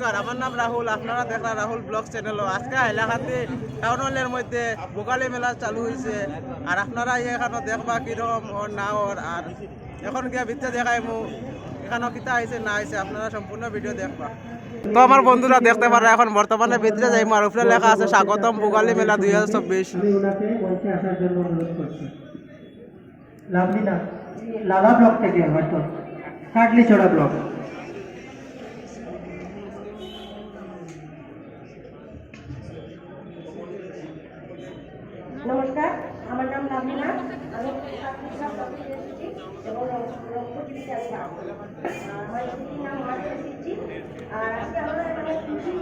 নমস্কার, আমার নাম রাহুল। আপনারা দেখলা রাহুল ব্লগ চ্যানেল। আজকে হাইলাকান্দি টাউন হলের মধ্যে বোগালি মেলা চালু হয়েছে। আর আপনারা এখানে দেখবা কিরকম ওর না ওর। আর এখন গিয়া ভিতরে দেখাই মু এখানে কিতা আইছে না আইছে, আপনারা সম্পূর্ণ ভিডিও দেখবা। তো আমার বন্ধুরা দেখতে পারা এখন বর্তমানে ভিতরে যাই। আর উপরে লেখা আছে স্বাগতম বোগালি মেলা 2024। আমি ওনাকে মঞ্চে আসার জন্য অনুরোধ করছি। লাভলিনা লালা ব্লক থেকে হয়তো কাটলিছড়া ব্লক। নমস্কার, আমার নাম লাভলিনা। আমি কাটলিছড়া ব্লক থেকে এসেছি এবং রংপুর থেকে আসছি। আমার দিদির নাম মাঝে এসেছি। আর আজকে আমরা মানে খুশি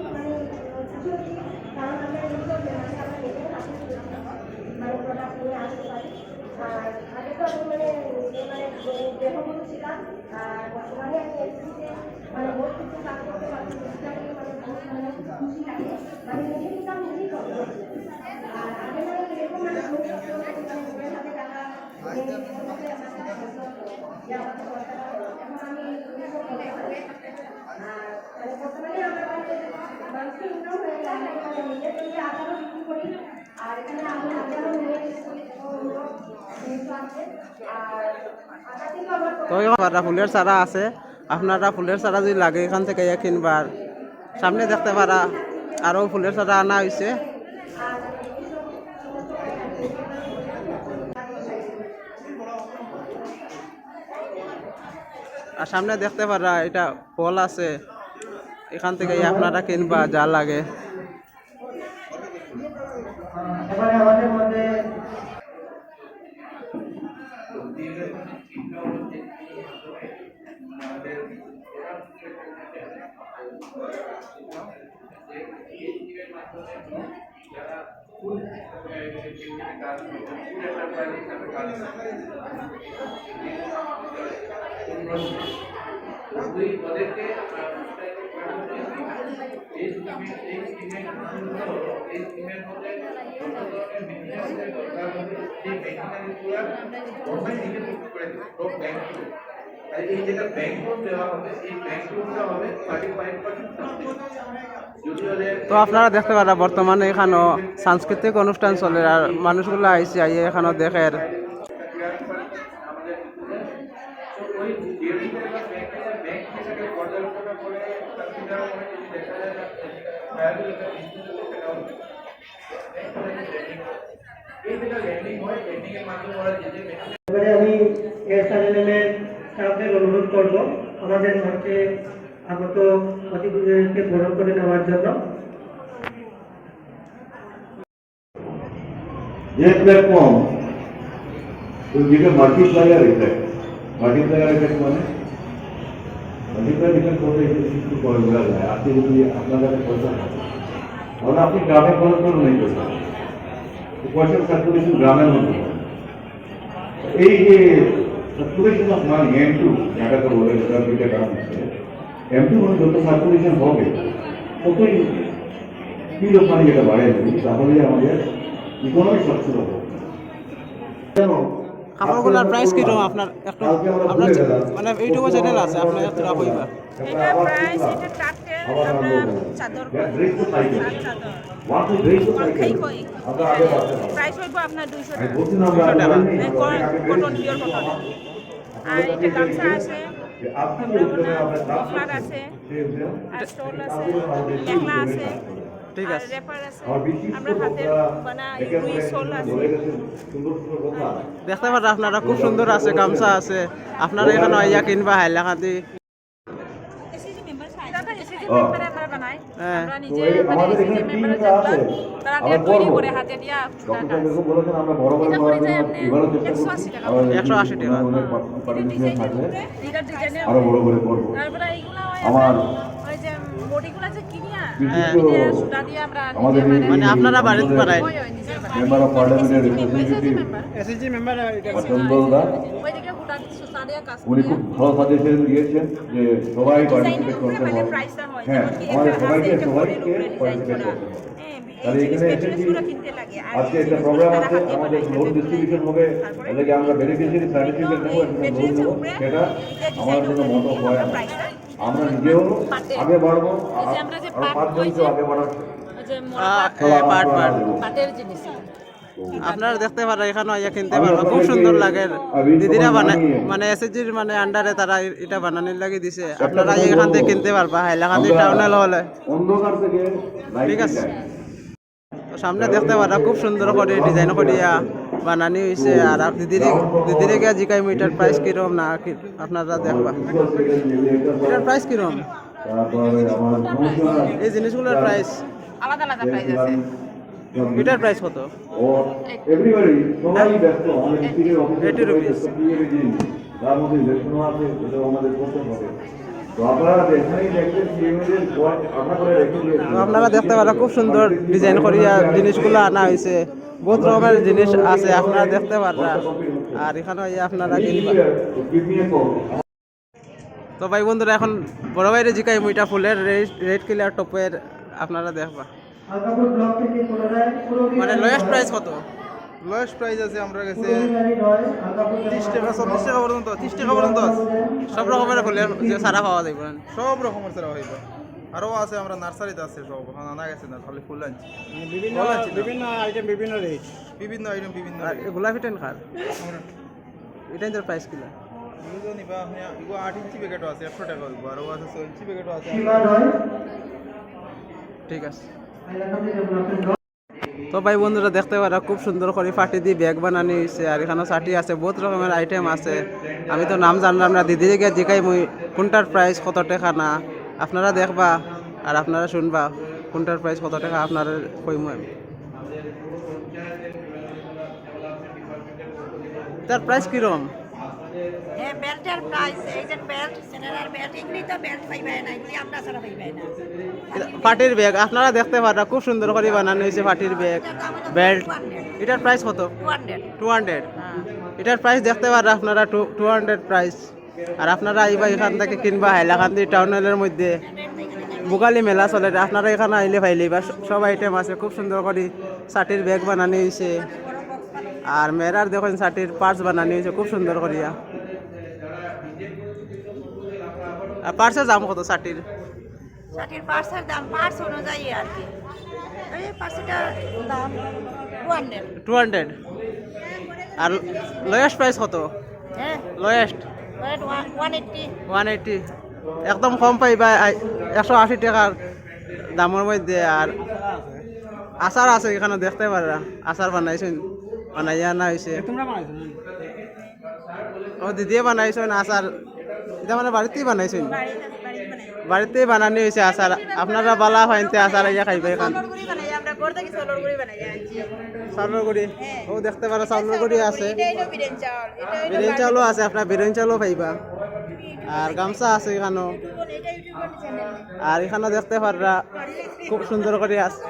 হচ্ছি, কারণ আমরা এইগুলো মানে আমরা নিজের হাতে মানে প্রোডাক্ট নিয়ে আসতে পারি। আর আগে তো আমি মানে দেহগুলো ছিলাম। আর বর্তমানে আমি এসেছি মানে বহুত কিছু কাজ করতে পারছি। মানে বহুত খুশি লাগে, মানে নিজের কাজ নিজেই করতে পারছি। আর আগে মানে এরকম মানে নিজের হাতে টাকা এখন আমি আর বর্তমানে আমরা মানুষকে ইনকাম হয়ে যায় মানে নিজের জন্য আচারও বিক্রি করি। আর এখানে আমি আচারও নিয়ে তো ফুলের চারা আছে, আপনারা ফুলের চারা যদি লাগে এখান থেকে কিনবার। সামনে দেখতে পারা আরো ফুলের চারা আনা হয়েছে। আর সামনে দেখতে পারা এটা ফল আছে, এখান থেকে আপনারা কিনবা যা লাগে। এবারে আমাদের মধ্যে তো আপনারা দেখতে পারা বর্তমানে এখানে সাংস্কৃতিক অনুষ্ঠান চলে। আর মানুষগুলো আইসে আইয়ে এখানে দেখের। এবারে আমি চ্যানেলের স্টাফদের অনুরোধ করব আমাদের মঞ্চে আগত অতিথিদেরকে বরণ করে নেওয়ার জন্য। ये platform will give a multiplier effect. Multiplier effect माने multiplier effect होते हैं इसको कोई बोला जाए। आपके लिए अपना जाके पैसा और आपकी ग्रामे खर्च तो नहीं करता। तो पैसा सर्कुलेशन ग्रामे में होता है। ये सर्कुलेशन ऑफ मनी M2 ज्यादा तो बोले तो बीटे काम है। M2 में जो तो सर्कुलेशन हो गए तो कोई स्पीड ऑफ मनी যেটা বাড়ে नहीं তাহলে আমাদের ইকোনমিক সাকসেস হবে। কাপড়গুলোর প্রাইস কিরকম আপনার একটু আপনার মানে ইউটিউব চ্যানেল আছে আপনার একটু কইবা। এটা প্রাইস এটা চারটে আমরা চাদর প্রাইস হইব আপনার 200 টাকা কটন পিওর কটন। আর এটা গামছা আছে, মফলার আছে, আর স্টোল আছে, লেখনা আছে, ঠিক আছে, রেপার আছে, আমরা হাতের বানা রুই সোল আছে। দেখতে পারা আপনারা খুব সুন্দর আছে, গামছা আছে। আপনারা এখানে আইয়া কিনবা হাইলাকান্দি। আমরা বানাই, আমরা নিজে আমাদের এখানে টিমটা আছে তারা তৈরি করে হাতে দিয়া ডক্টর এরকম বলেছেন আমরা বড় বড় করার জন্য এবারে চেষ্টা করব 180 টাকা পার্টিসিপেন্ট থাকলে আরো বড় করে করব। তারপরে এইগুলা আমার ওই যে বডিগুলা যে কিনিয়া বিশিষ্ট সুতা দিয়ে আমরা আমাদের মানে আপনারা বাড়িতে বানাই। মেম্বার অফ পার্লামেন্টের রিপ্রেজেন্টেটিভ এসএসজি মেম্বার চন্দলদা ওইদিকে সুতা সুতা দিয়ে কাজ উনি খুব ভালো সাজেশন দিয়েছেন যে সবাই পার্টিসিপেট করতে হবে। হ্যাঁ, আমাদের সবাইকে পার্টিসিপেট করতে হবে। তাহলে এখানে এসেছি, আজকে একটা প্রোগ্রাম আছে, আমাদের লোন ডিস্ট্রিবিউশন হবে, এটাকে আমরা বেনিফিশিয়ারি সার্টিফিকেট নেবো, একটা লোন নেবো, সেটা আমার জন্য মতো হয় না। আমরা নিজেও পাটের। আগে বাড়বো এই যে আমরা যে আর পাট 5 জনকে কইছি। আগে বাড়াচ্ছি ওই যে পাট পাট পাটের জিনিস আপনারা দেখতে পারেন এখানে ইয়া কিনতে পারবা খুব সুন্দর লাগে দিদিরা বানায় মানে এসএসজির মানে আন্ডারে তারা এটা বানানোর লাগি দিছে আপনারা এখান থেকে কিনতে পারবা হাইলাকান্দি টাউনে হলে অন্ধকার থেকে ঠিক আছে। তো সামনে দেখতে পারা খুব সুন্দর করে ডিজাইন করিয়া বানানি হয়েছে আর দিদিরে গিয়া জিকাই এটার প্রাইস কিরকম না আপনারা দেখবা এটার প্রাইস কিরকম তারপরে আমার এই জিনিসগুলোর প্রাইস আলাদা আলাদা প্রাইস আছে এটার প্রাইস কত ও এভরিবডি সবাই ব্যস্ত আমাদের স্পিকের 80 rupees। তার মধ্যে ইলেকশনও আছে ওটা আমাদের করতে হবে তো আপনারা এখানেই দেখবেন সিএমএর আমরা করে রেখে দিয়েছি তো আপনারা দেখতে পারা খুব সুন্দর ডিজাইন করিয়া জিনিসগুলো আনা হয়েছে বহুত রকমের জিনিস আছে আপনারা দেখতে পাররা আর এখানে আপনারা কিনবা তো ভাই বন্ধুরা এখন বড় ভাইরে জিকাই মুইটা ফুলের রেড কিলার টপের আপনারা দেখবা আলকাপুর ব্লক থেকে মানে লোয়েস্ট প্রাইস কত লোয়েস্ট প্রাইস আছে আমরা কাছে আলকাপুর 30 টাকা 40 টাকা পর্যন্ত 30 টাকা পর্যন্ত আছে। সব রকমের ফুলের যে সারা পাওয়া যাবে না সব রকমের ছাড়া হইব আরও আছে আমরা নার্সারিতে আছে সব এখন আনা গেছে না খালি ফুল আনছি বিভিন্ন ফল আনছি না। বিভিন্ন আইটেম বিভিন্ন রেট বিভিন্ন আইটেম বিভিন্ন আর গোলাপি টেন খার এটা এর প্রাইস কিলা এগুলো নিবা আপনি এগুলো 8 ইঞ্চি প্যাকেটও আছে 100 টাকা হইব আরও আছে 6 ইঞ্চি প্যাকেটও আছে সীমা রয় ঠিক আছে হাইলাকান্দি ডেভেলপমেন্ট ব্লক তো ভাই বন্ধুরা দেখতে পারা খুব সুন্দর করে পাটি দিয়ে ব্যাগ বানানো হয়েছে আর এখানে চাটি আছে বহুত রকমের আইটেম আছে আমি তো নাম জানলাম না দিদিরে গিয়ে জিকাই মুই কোনটার প্রাইস কত টাকা না আপনারা দেখবা আর আপনারা শুনবা কোনটার প্রাইস কত টাকা আপনারা কইমু আমি তার প্রাইস কিরকম বেল্টের প্রাইস এই যে বেল্ট সেনার বেল্ট এগুলি তো বেল্ট পাইবে না এগুলি আমরা ছাড়া পাইবে না পাটির ব্যাগ আপনারা দেখতে পারা খুব সুন্দর করে বানানো হয়েছে পাটির ব্যাগ বেল্ট এটার প্রাইস কত 200 200 এটার প্রাইস দেখতে পারা আপনারা 200 প্রাইস আর আপনারা আইবা এখান থেকে কিনবা হাইলাকান্দি টাউন হলের মধ্যে বুগালি মেলা চলে আপনারা এখানে আইলে পাইলে বা সব আইটেম আছে খুব সুন্দর করে ছাটির ব্যাগ বানানো হয়েছে আর মেয়েরার দেখুন ছাটির পার্স বানানো হয়েছে খুব সুন্দর করিয়া আর পার্সের দাম কত ছাটির শার্টের পার্সের দাম পার্স অনুযায়ী আর কি এই পার্সটা দাম 200 200 আর লোয়েস্ট প্রাইস কত হ্যাঁ লোয়েস্ট ওয়েট 180 180 একদম কম পাইবা 180 টাকার দামের মধ্যে আর আচার আছে এখানে দেখতে পারা আচার বানাইছেন বানাইয়া না হয়েছে ও দিদিয়ে বানাইছেন আচার এটা মানে বাড়িতেই বানাইছেন বাড়িতেই বানানি হয়েছে আচার আপনারা বালা হইতে আচার ইয়া খাইবে এখান আমরা ঘর থেকে চাউলের গুঁড়ি বানাই আনছি চাউলের গুড়ি ও দেখতে পারা চাউলের গুড়ি আছে এটা হলো বিরিয়ানি চাউল এটা হলো বিরিয়ানি চাউলও আছে আপনার বিরিয়ানি চাউলও পাইবা আর গামছা আছে এখানেও এটা ইউটিউব চ্যানেল আর এখানে দেখতে পাররা খুব সুন্দর করে আছে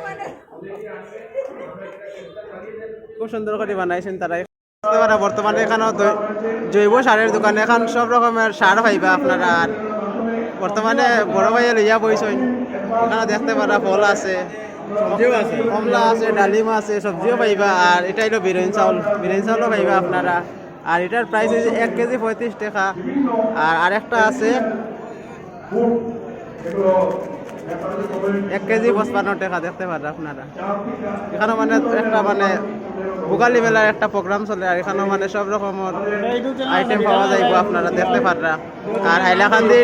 খুব সুন্দর করে বানাইছেন তারা দেখতে পারা বর্তমানে এখানে জৈব সারের দোকানে এখন সব রকমের সার পাইবা আপনারা আর বর্তমানে বড় ভাইয়ে লইয়া বইছেন এখানে দেখতে পারা ফল আছে কমলা আছে ডালিম আছে সবজিও পাইবা আর এটা হলো বিরিয়ানি চাউলও পাইবা আপনারা আর এটার প্রাইস হচ্ছে 1 কেজি 35 টাকা আর আরেকটা আছে 1 কেজি 55 টাকা দেখতে পারেন আপনারা এখানে মানে একটা মানে ভোগালী মেলার একটা প্রোগ্রাম চলে আর এখানে মানে সব রকমের আইটেম পাওয়া যাইব আপনারা দেখতে পাররা আর হাইলাকান্দি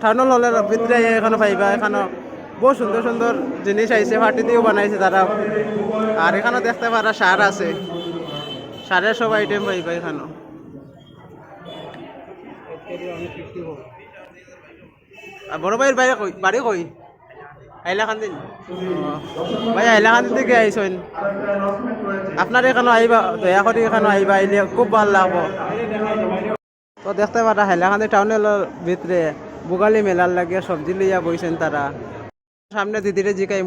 টাউনের হলের ভিতরে এখানে পাইবা এখানে বহু সুন্দর সুন্দর জিনিস আইছে ফাটি দিয়েও বানাইছে তারা আর এখানে দেখতে পারা সার আছে সারের সব আইটেম পাইবা এখানে আর বড় ভাইয়ের বাইরে কই বাড়ি কই হাইলাকান্দি ভাই হাইলাকান্দি থেকে আইসেন আপনার এখানে আইবা দয়া করে এখানে আইবা আইলে খুব ভালো লাগবো তো দেখতে পারা হাইলাকান্দি টাউনের ভিতরে বুগালি মেলার লাগে সবজি লইয়া বইছেন তারা সামনে দিদিরে জিকাই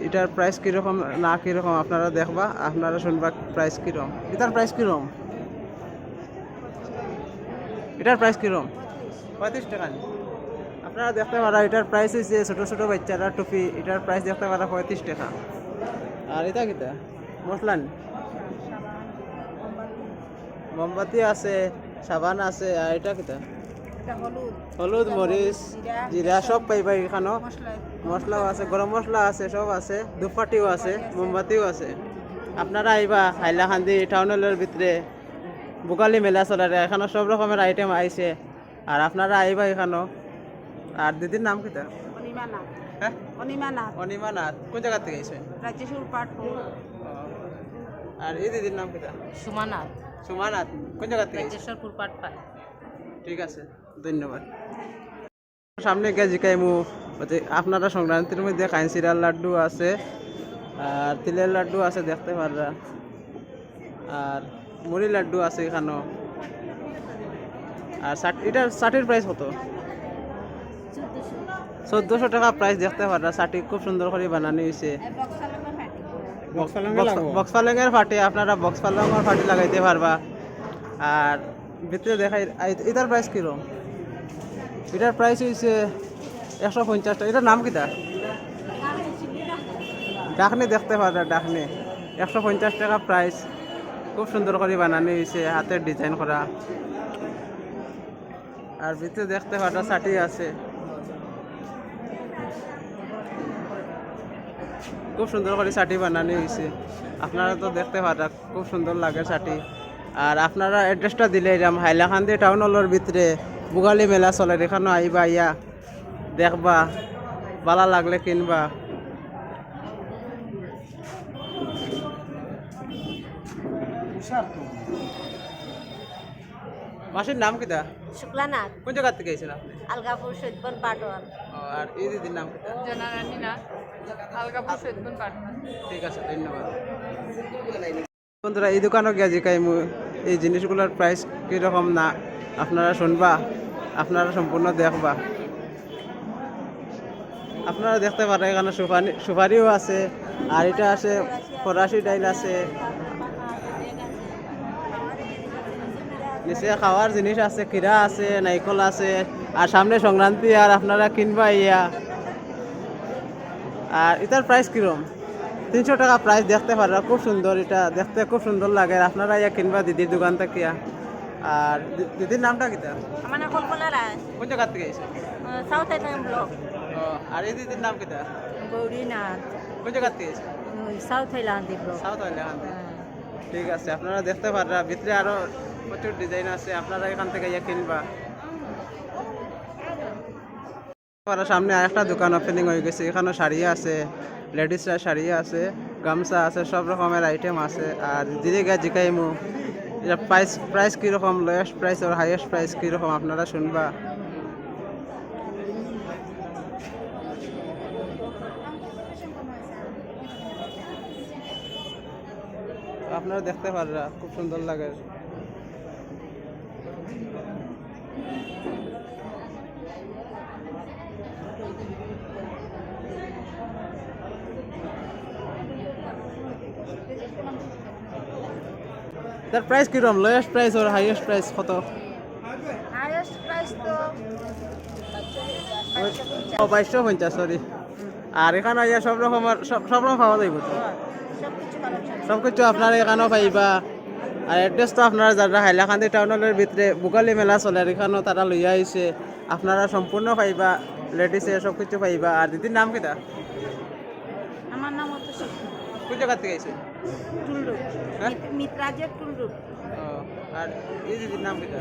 এটার প্রাইস কিরকম না কিরকম আপনারা দেখবা আপনারা শুনবা প্রাইস কিরকম এটার প্রাইস কিরকম এটার প্রাইস কিরকম 35 টাকা আপনারা দেখতে পারা এটার প্রাইস হচ্ছে ছোটো ছোটো বাচ্চারা টুপি এটার প্রাইস দেখতে পারা 35 টাকা আর এটা কিটা মশলান মোমবাতি আছে সাবান আছে আর এটা কিটা এটা হলুদ হলুদ মরিচ জিরা সব পাইবা এখানো মশলা মশলাও আছে গরম মশলা আছে সব আছে ধূপকাঠিও আছে মোমবাতিও আছে আপনারা আইবা হাইলাকান্দি টাউন হলের ভিতরে বুকালি মেলা চলে এখানে সব রকমের আইটেম আইছে আর আপনারা আইবা এখানো আর দিদির নাম কিটা অনিমা নাথ হ্যাঁ অনিমা নাথ অনিমা নাথ কোন জায়গা থেকে আইছে রাজেশ্বর পাটপুর আর এই দিদির নাম কিটা সুমানাথ সুমা নাথ কোন জায়গা থেকে আইছে রাজেশ্বরপুর পাটপাড় ঠিক আছে ধন্যবাদ সামনে গিয়ে জিকাইমু আপনারা সংক্রান্তির মধ্যে কাইনসিরার লাড্ডু আছে আর তিলের লাড্ডু আছে দেখতে পাররা আর মুড়ি লাড্ডু আছে এখানেও আর এটার ষাটির প্রাইস কত 1400 টাকা প্রাইস দেখতে পাররা ষাটি খুব সুন্দর করে বানানো হয়েছে বক্স পালঙের ফাটে আপনারা বক্স পালঙের ফাটি লাগাইতে পারবা আর ভিতরে দেখাই এটার প্রাইস কিরকম এটার প্রাইস হয়েছে 150 টাকা এটার নাম কিটা ডাকনি দেখতে পারা ডাকনি 150 টাকা প্রাইস খুব সুন্দর করে বানানো হয়েছে হাতের ডিজাইন করা আর ভিতরে দেখতে পারা ছাটি আছে খুব সুন্দর করে ছাটি বানানো হয়েছে আপনারা তো দেখতে পারা খুব সুন্দর লাগে ছাটি আর আপনারা অ্যাড্রেসটা দিলে এরকম হাইলাকান্দি টাউন হলের ভিতরে বুগালি মেলা চলে এখানে আইবা ইয়া দেখবা ভালো লাগলে কিনবা মাসির নাম কিটা শুক্লানাথ কোন জায়গা থেকে গেছেন আপনি আলগাপুর সৈদবন পাটোয়াল আর এই দিদির নাম কিটা জনারানী নাথ আলগাপুর সৈদপুর পাটপাড় ঠিক আছে ধন্যবাদ বন্ধুরা এই দোকানও গিয়া জিকাইমু এই জিনিসগুলোর প্রাইস কীরকম না আপনারা শুনবা আপনারা সম্পূর্ণ দেখবা আপনারা দেখতে পারেন এখানে সুপারিও আছে আর এটা আছে ফরাসি ডাইল আছে নিচে খাওয়ার জিনিস আছে কিরা আছে নাইকল আছে আর সামনে সংক্রান্তি আর আপনারা কিনবা ইয়া আর এটার প্রাইস কিরম 300 টাকা প্রাইস দেখতে পারা খুব সুন্দর এটা দেখতে খুব সুন্দর লাগে আপনারা ইয়া কিনবা দিদির দোকান থেকে আর দিদির নামটা কিটা আমার নাম কল্পনা রায় কোন জায়গা থেকে এসে সাউথ আইলাম ব্লক আর এই দিদির নাম কিটা গৌরীনাথ কোন জায়গা থেকে এসে সাউথ আইলান্দি ব্লক সাউথ হাইল্যান্ড ঠিক আছে আপনারা দেখতে পারা ভিতরে আরো প্রচুর ডিজাইন আছে আপনারা এখান থেকে ইয়া কিনবা সামনে আরেকটা দোকান ওপেনিং হয়ে গেছে এখানে শাড়ি আছে লেডিসরা শাড়ি আছে গামছা আছে সব রকমের আইটেম আছে আর দিদি গা জিকাইমু এটা প্রাইস কীরকম লোয়েস্ট প্রাইস আর হাইয়েস্ট প্রাইস কীরকম আপনারা শুনবা আপনারা দেখতে পাররা খুব সুন্দর লাগে তার প্রাইস কিরকম লোয়েস্ট প্রাইস আর হাইয়েস্ট প্রাইস কত হাইয়েস্ট প্রাইস তো 2250 সরি আর এখানে আইয়া সব রকম পাওয়া যাইব তো সবকিছু কালেকশন সব কিছু আপনারা এখানেও পাইবা আর অ্যাড্রেস তো আপনারা যারা হাইলাকান্দি টাউনের ভিতরে বুকালি মেলা চলে আর এখানেও তারা লইয়া আইছে আপনারা সম্পূর্ণ পাইবা লেডিসে সব কিছু পাইবা আর দিদির নাম কিটা আমার নাম হচ্ছে কোন জায়গা থেকে আইছে টুলরুট হ্যাঁ? মিত্রাজের টুলরুট আর এই দিদির নাম কিটা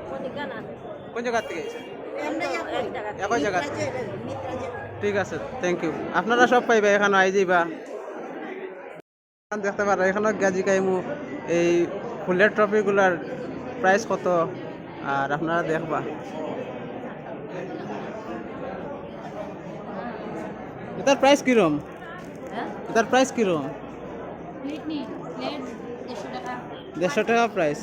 কদিকানা কোন জায়গা থেকে আইছে এক একই জায়গা মিত্রাজের ঠিক আছে থ্যাংক ইউ আপনারা সব পাইবা এখানে আই যাইবা দেখতে পারা এখানে গাজি কাইমু এই ফুলের ট্রফিগুলার প্রাইস কত আর আপনারা দেখবা এটার প্রাইস কিরম এটার প্রাইস কিরম 150 টাকা প্রাইস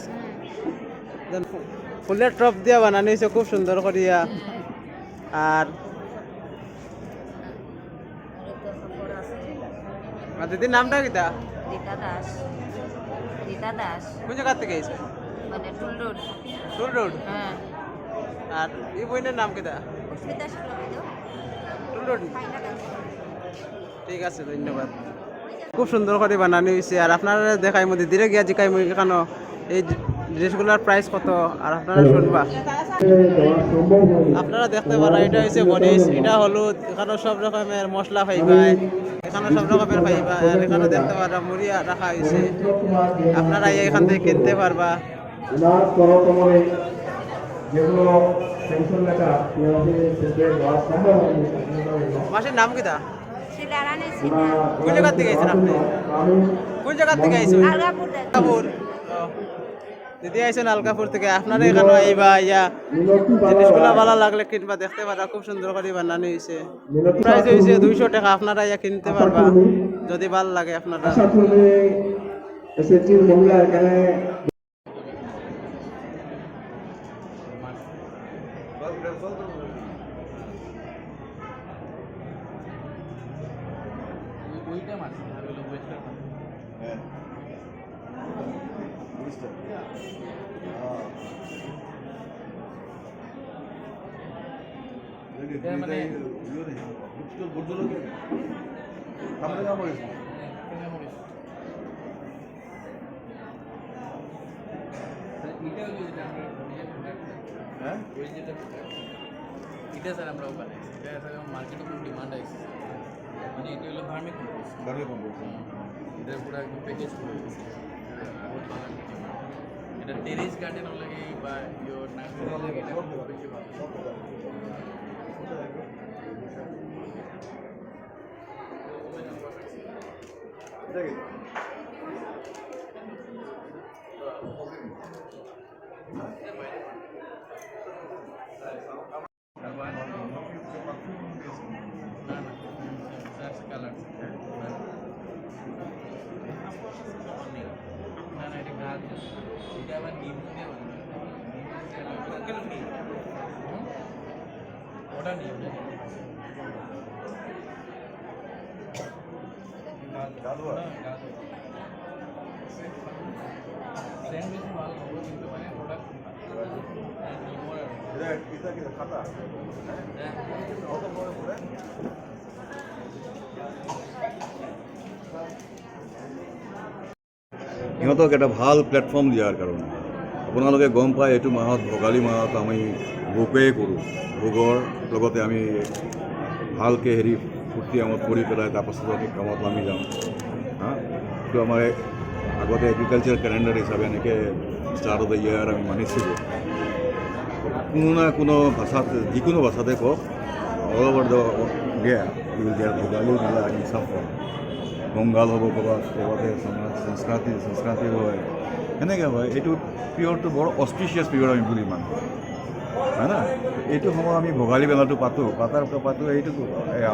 ফুলের টপ দিয়া বানানো হয়েছে খুব সুন্দর করিয়া আর দিদির নামটা কিটা রীতা দাস রীতা দাস কোন জায়গা থেকে আইছে মানে টুলরুট টুল রোড হ্যাঁ আর এই বইনের নাম কিটা পুষ্পিতা শুক্লা টুল রোড ঠিক আছে ধন্যবাদ খুব সুন্দর করে বানানো হয়েছে আর আপনারা দেখাই মধ্যে ধীরে গিয়া জিকাই মুই এখানো এই ড্রেসগুলোর প্রাইস কত আর আপনারা শুনবা। আপনারা দেখতে পারেন এটা হচ্ছে মরিচ, এটা হলুদ, এখানে সব রকমের মশলা পাইবা, এখানে সব রকমের পাইবা। আর এখানে দেখতে পারা মুড়ি রাখা হয়েছে, আপনারা এখান থেকে কিনতে পারবা। ওনার করকমলে যেগুলো পেনশন লেখা দেওয়া সম্ভব হয়নি, মাসের নাম কিটা? কোন জায়গার থেকে আইছেন আপনি? কোন জায়গার থেকে আইছেন? আলকাপুর। দিদি আইছেন আলকাপুর থেকে। আপনারা এখানে আইবা, ইয়া জিনিসগুলো ভালো লাগলে কিনবা, দেখতে পারা খুব সুন্দর করে বানানো হয়েছে। প্রাইস হয়েছে 200 টাকা, আপনারা ইয়া কিনতে পারবা যদি ভালো লাগে আপনারা। আশা করি এসএসজির মহিলা এখানে এটা স্যার আমরা ওখানে এটা স্যার মার্কেটে খুব ডিমান্ড আছে, মানে এটা হলো ভার্মি কম্পোস্ট, এটা পুরো একদম প্যাকেজ করে দিয়েছে। এটা টেরেস গার্ডেন লাগে বা ইয়োর নার্সারি লাগে, এটা খুব বেশি ভালো। ওটা নিয়ে স্যান্ডউইচ ভালো হবে কিন্তু মানে প্রোডাক্ট সিহঁতক এটা ভাল প্লেটফৰ্ম দিয়াৰ কাৰণে আপোনালোকে গম পায় এইটো মাহত ভোগালী মাহত আমি ভোগেই কৰোঁ, ভোগৰ লগতে আমি ভালকৈ ফূৰ্তি আমোদ কৰি পেলাই তাৰপাছত কামত আমি যাওঁ। এইটো আমাৰ আগতে এগ্ৰিকালচাৰ কেলেণ্ডাৰ হিচাপে এনেকৈ ষ্টাৰ্ট অফ দ্য ইয়াৰ আমি মানিছিলোঁ। কোনো না কোনো ভাষাত, যিকোনো ভাষাতে কওক, all over the India you will get Bhogali Mela in চাম ফৰ্ম। বংগাল হ'ব ক'ৰবাত, ক'ৰবাতে সংস্কৃতি হয়, সেনেকৈ হয়। এইটো পিৰিয়ডটো বৰ অস্পিচিয়াছ পিৰিয়ড আমি বুলি মানো, হয় না। এইটো সময়ত আমি ভোগালী মেলাটো পাতোঁ, এইটো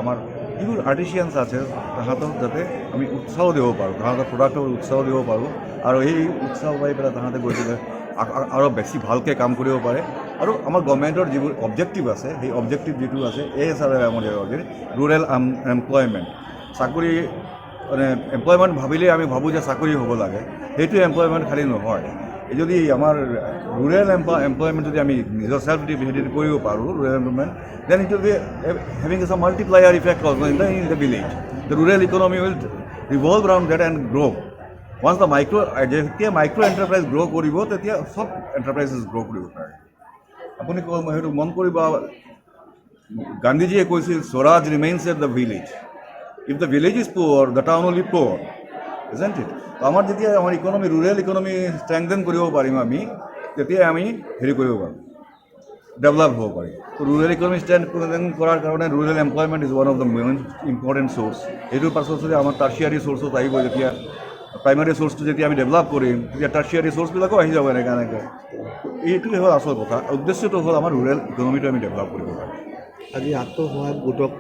আমাৰ যিবোৰ আৰ্টিচিয়ানছ আছে তাহাঁতক যাতে আমি উৎসাহ দিব পাৰোঁ, তাহাঁতৰ প্ৰডাক্টৰ উৎসাহ দিব পাৰোঁ, আৰু এই উৎসাহ পাই পেলাই তাহাঁতে গৈ পেলাই আৰু বেছি ভালকৈ কাম কৰিব পাৰে। আৰু আমাৰ গভৰ্ণমেণ্টৰ যিবোৰ অবজেক্টিভ আছে, সেই অবজেক্টিভ যিটো আছে এই হিচাপে আমাৰ ৰুৰেল এমপ্লয়মেণ্ট, চাকৰি মানে এমপ্লয়মেণ্ট ভাবিলেই আমি ভাবোঁ যে চাকৰি হ'ব লাগে, সেইটো এমপ্লয়মেণ্ট খালী নহয়। যদি আমাৰ ৰুৰেল এমপ্লয়মেণ্ট যদি আমি নিজৰ চেল্ফ ডিপেণ্ডেণ্ট কৰিব পাৰোঁ, rural employment, then it will be having a multiplier effect also in the village. The rural economy will revolve around that and grow'. Once the যেতিয়া মাইক্ৰ' এণ্টাৰপ্ৰাইজ গ্ৰ' কৰিব, তেতিয়া চব enterprises গ্ৰ' কৰিব পাৰে। আপুনি সেইটো মন কৰিব, গান্ধীজীয়ে কৈছিল Swaraj remains at the village. If the village is poor, the town will be poor, isn't it? তো আমাৰ যেতিয়া আমাৰ ইকনমি, ৰুৰেল ইকনমি ষ্ট্ৰেংথেন কৰিব পাৰিম আমি, তেতিয়াই আমি হেৰি কৰিব পাৰিম, ডেভেলপ হ'ব পাৰিম। তো ৰুৰেল ইকনমি ষ্ট্ৰেংথেন কৰাৰ কাৰণে rural employment is one of the main important source. এইটোৰ পাছত যদি আমাৰ টাৰ্চিয়াৰী চ'ৰ্চত আহিব, যেতিয়া প্ৰাইমাৰী চ'ৰ্চটো যেতিয়া আমি ডেভেলপ কৰিম, তেতিয়া টাৰ্চিয়াৰী চ'ৰ্চবিলাকো আহি যাব এনেকৈ। এইটোৱে হ'ল আচল কথা। উদ্দেশ্যটো হ'ল আমাৰ ৰুৰেল ইকনমিটো আমি ডেভেলপ কৰিব পাৰিম। আজি আত্মসহায়ক গোটক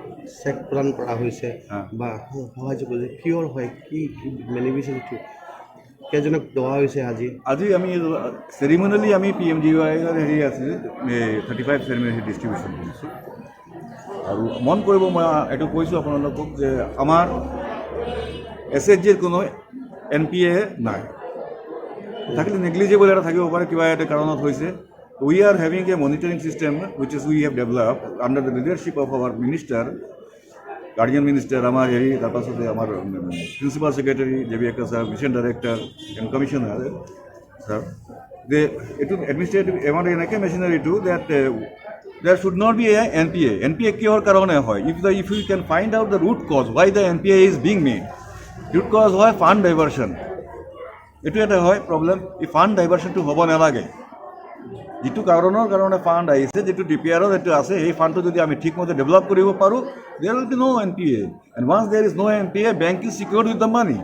চেক প্ৰদান কৰা হৈছে বা সাহায্য কৰিছে, কিয়ৰ হয়, কি বেনিফিচিয়াৰী কেইজনক দিয়া হৈছে? আজি আমি চেৰিমনিয়েলি আমি PMGY হেৰি আছিল 35 চেৰিমনি ডিষ্ট্ৰিবিউশ্যন কৰিছোঁ। আৰু মন কৰিব, মই এইটো কৈছোঁ আপোনালোকক যে আমাৰ SHGৰ কোনো NPA নাই। থাকিলে নেগলিজেবল এটা থাকিব পাৰে, কিবা এটা কাৰণত হৈছে। We are having a monitoring system which is we have developed under the leadership of our minister, guardian minister, our principal secretary, JBK sir, mission director and commissioner sir. এইটো এডমিনিষ্ট্ৰেটিভ এমাউণ্ট এনেকৈ মেচিনাৰীটো that there should not be a NPA. NPA কিহৰ কাৰণে হয়? If you can find out the root cause why the NPA is being made. Root cause হয় fund diversion. এইটো এটা হয় problem. এই ফাণ্ড ডাইভাৰ্চনটো হ'ব নালাগে। যিটো কাৰণৰ কাৰণে ফাণ্ড আহিছে, যিটো ডিপিআৰত এইটো আছে, সেই ফাণ্ডটো যদি আমি ঠিকমতে ডেভেলপ কৰিব পাৰোঁ, there will be no NPA. And once there is no NPA, bank is secured with the money.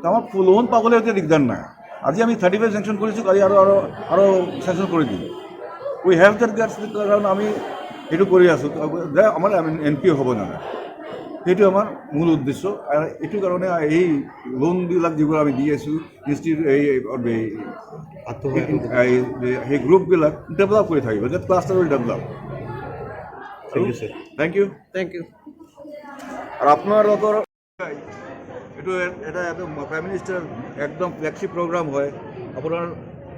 আমাৰ লোন পাবলৈ এতিয়া দিগদাৰ নাই। আজি আমি 35 চেংচন কৰিছোঁ, কালি আৰু চেংচন কৰি দিম। উই হেভ দেট গাৰ্ডছ কাৰণ আমি এইটো কৰি আছোঁ যে আমাৰ NPA হ'ব নালাগে। সেইটো আমাৰ মূল উদ্দেশ্য। আৰু এইটো কাৰণে এই লোনবিলাক যিবোৰ আমি দি আছোঁ, সেই গ্ৰুপবিলাক ডেভেলপ কৰি থাকিব, যে cluster will develop. Thank you. Thank you. আৰু আপোনালোকৰ এইটো এটা প্ৰাইম মিনিষ্টাৰ একদম ফ্লেগশ্বিপ প্ৰগ্ৰাম হয়। আপোনাৰ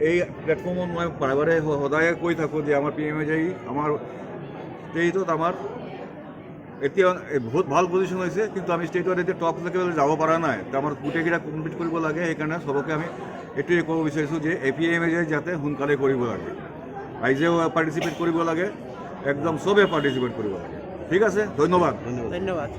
এই প্লেটফৰ্মত মই বাৰে বাৰে সদায় কৈ থাকোঁ যে আমাৰ PMJ আমাৰ ষ্টেটত আমাৰ এতিয়া বহুত ভাল পজিশ্যন হৈছে, কিন্তু আমি ষ্টেটত এতিয়া টপ লেভেলত যাব পৰা নাই। আমাৰ গোটেইকেইটা কমপ্লিট কৰিব লাগে। সেইকাৰণে চবকে আমি এইটোৱে ক'ব বিচাৰিছোঁ যে PMJ যাতে সোনকালে কৰিব লাগে, ৰাইজেও পাৰ্টিচিপেট কৰিব লাগে, একদম চবেই পাৰ্টিচিপেট কৰিব লাগে। ঠিক আছে, ধন্যবাদ। ধন্যবাদ।